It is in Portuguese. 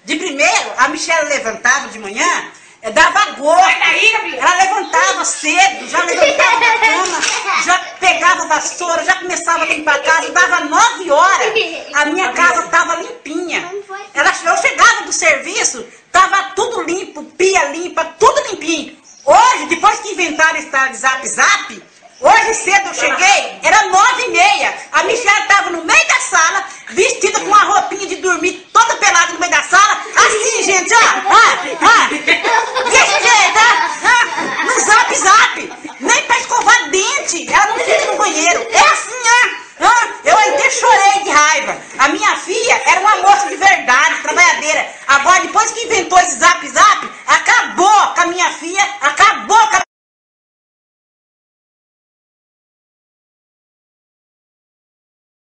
De primeiro, a Michelle levantava de manhã, dava gosto. Ela levantava cedo, já levantava da cama, já pegava a vassoura, já começava a limpar a casa, dava 9 horas, a minha casa estava limpinha. Eu chegava do serviço, estava tudo limpo, pia limpa, tudo limpinho. Hoje, depois que inventaram esse Zap Zap, hoje cedo eu cheguei,